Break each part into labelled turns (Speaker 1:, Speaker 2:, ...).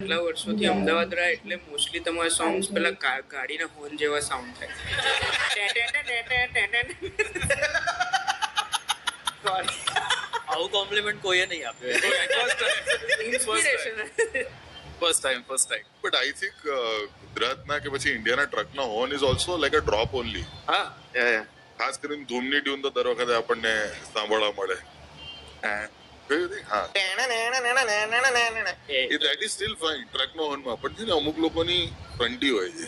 Speaker 1: કેટલા વર્ષોથી અમદાવાદ રહ્યા એટલે મોસ્ટલી તમારા સોંગ્સ પેલા ગાડીના હોર્ન જેવા સાઉન્ડ થાય.
Speaker 2: આવું કોમ્પ્લિમેન્ટ કોઈએ નહીં આપ્યો.
Speaker 1: Inspiration.
Speaker 3: First time but I think ગુજરાતના કે પછી ઇન્ડિયાના ટ્રકના horn is also like a drop only.
Speaker 1: હા
Speaker 3: ખાસ કરીને ધૂમની ટ્યુન તો દર વખતે આપણને સાંભળવા મળે. દેટ ઇઝ સ્ટીલ ફાઇન ટ્રકનો હોર્નમાં, પણ છે ને અમુક લોકોની ફ્રન્ટી હોય છે.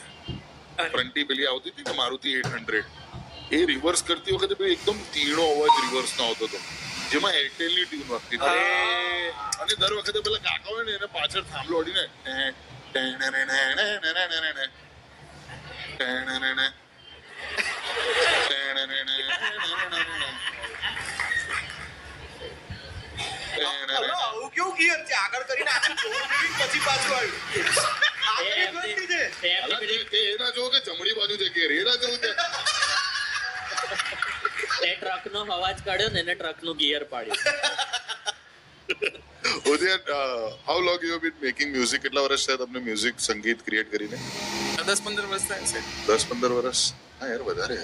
Speaker 3: ફ્રન્ટી પેલી આવતી હતી ને મારુતિ 800, એ રિવર્સ કરતી વખતે પેલો એકદમ તીણો અવાજ રિવર્સ નો આવતો હતો, જેમાં એરટેલની ટ્યુન વાગતી હતી. અને દર વખતે પેલા કાકા હોય ને એને પાછળ થાંભલો અડીને
Speaker 4: આવું કેવું ગિયર છે? આગળ કરીને આખું જોર કરી પછી પાછું આવ્યું.
Speaker 3: એના જો કે જમણી બાજુ છે કે એના જેવું છે.
Speaker 2: એ ટ્રકનો અવાજ કાઢ્યો ને એને ટ્રકનું ગિયર પાડ્યું.
Speaker 3: How long you have been making music? કેટલા વર્ષ થયા તમને મ્યુઝિક સંગીત ક્રિએટ કરીને?
Speaker 1: 10-15 વર્ષ થાય છે.
Speaker 3: 10-15 વર્ષ? હા યાર, વધારે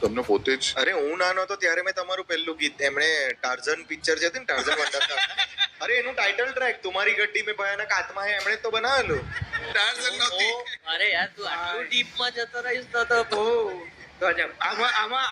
Speaker 3: તમને પોતે જ.
Speaker 4: અરે હું નાનો હતો ત્યારે મેં તમારું પહેલું ગીત, એમણે ટાર્ઝન પિક્ચર છે ને, ટાર્ઝન વંડર, અરે એનું ટાઇટલ ટ્રેક તુમારી ગड्डी में भयानक आत्मा है, એમણે તો બનાવેલું.
Speaker 1: ટાર્ઝન નહોતી.
Speaker 2: અરે યાર તું આટલું ડીપમાં જતો રહીશ તો
Speaker 1: આમાં